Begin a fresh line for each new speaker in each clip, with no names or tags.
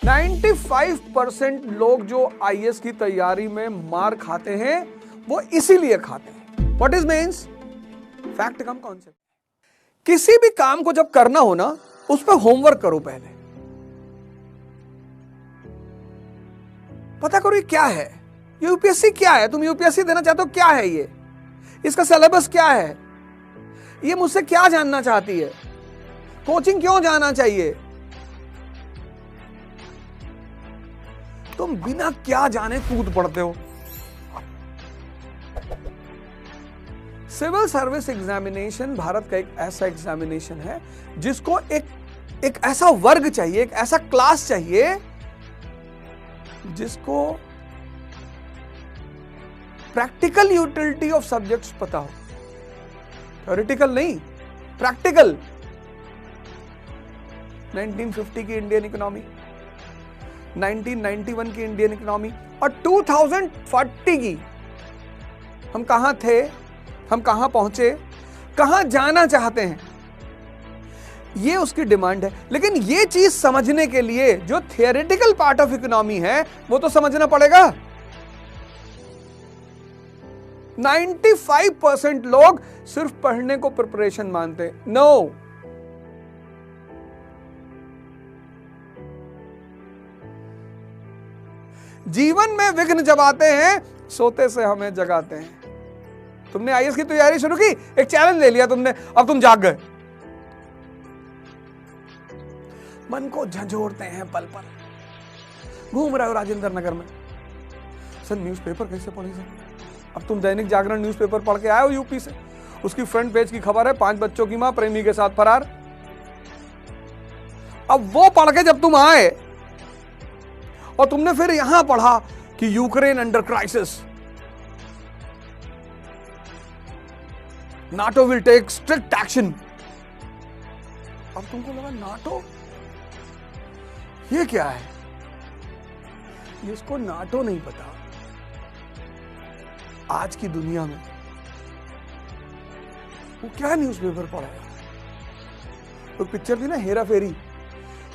95% लोग जो आईएएस की तैयारी में मार खाते हैं वो इसीलिए खाते हैं। What is means? Fact come concept. किसी भी काम को जब करना हो ना, उस पर होमवर्क करो पहले। पता करो ये क्या है, यूपीएससी क्या है, तुम यूपीएससी देना चाहते हो, क्या है ये, इसका सिलेबस क्या है, ये मुझसे क्या जानना चाहती है, कोचिंग क्यों जाना चाहिए। तुम बिना क्या जाने कूद पड़ते हो। सिविल सर्विस एग्जामिनेशन भारत का एक ऐसा एग्जामिनेशन है जिसको एक ऐसा वर्ग चाहिए, एक ऐसा क्लास चाहिए जिसको प्रैक्टिकल यूटिलिटी ऑफ सब्जेक्ट्स पता हो। थ्योरेटिकल नहीं, प्रैक्टिकल। 1950 की इंडियन इकोनॉमी, 1991 की इंडियन इकोनॉमी और 2040 की, हम कहां थे, हम कहां पहुंचे, कहां जाना चाहते हैं, ये उसकी डिमांड है। लेकिन ये चीज समझने के लिए जो थियोरेटिकल पार्ट ऑफ इकोनॉमी है वो तो समझना पड़ेगा। 95% लोग सिर्फ पढ़ने को प्रिपरेशन मानते हैं। नो, जीवन में विघ्न जब आते हैं, सोते से हमें जगाते हैं। तुमने आईएएस की तैयारी शुरू की, एक चैलेंज ले लिया तुमने, अब तुम जाग गए। मन को झंझोड़ते हैं पल पल। घूम रहे हो राजेंद्र नगर में, सर न्यूज़पेपर कैसे पढ़े सर? अब तुम दैनिक जागरण न्यूज़पेपर पढ़ के आए हो यूपी से, उसकी फ्रंट पेज की खबर है 5 बच्चों की मां प्रेमी के साथ फरार। अब वो पढ़ के जब तुम आए और तुमने फिर यहां पढ़ा कि Ukraine under crisis, NATO will take strict action. अब तुमको लगा नाटो ये क्या है, जिसको नाटो नहीं पता आज की दुनिया में वो क्या न्यूज़पेपर पढ़ेगा। तो पिक्चर थी ना हेरा फेरी,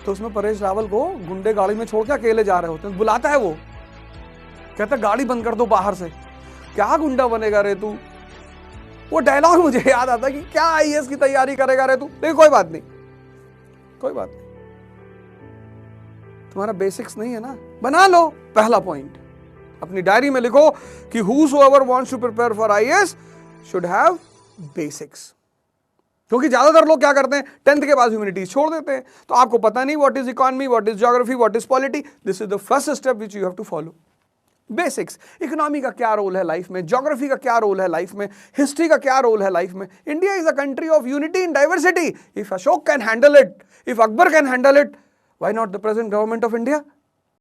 तो उसमें परेश रावल को गुंडे गाड़ी में छोड़ के अकेले जा रहे होते हैं, बुलाता है वो, कहता गाड़ी बंद कर दो बाहर से, क्या गुंडा बनेगा रे तू। वो डायलॉग मुझे याद आता कि क्या आईएएस की तैयारी करेगा रे तू। लेकिन कोई बात नहीं, कोई बात नहीं, तुम्हारा बेसिक्स नहीं है ना, बना लो। पहला पॉइंट अपनी डायरी में लिखो कि whosoever wants to prepare for IAS should have basics। क्योंकि ज्यादातर लोग क्या करते हैं, 10th के बाद ह्यूमैनिटीज छोड़ देते हैं, तो आपको पता नहीं what is economy, what is geography, what is polity. This is the first step which you have to follow. Basics, economy का क्या रोल है लाइफ में, ज्योग्राफी का क्या रोल है लाइफ में, हिस्ट्री का क्या रोल है लाइफ में। India is a country of unity in diversity. If Ashok can handle it, if Akbar can handle it, why not the present government of India.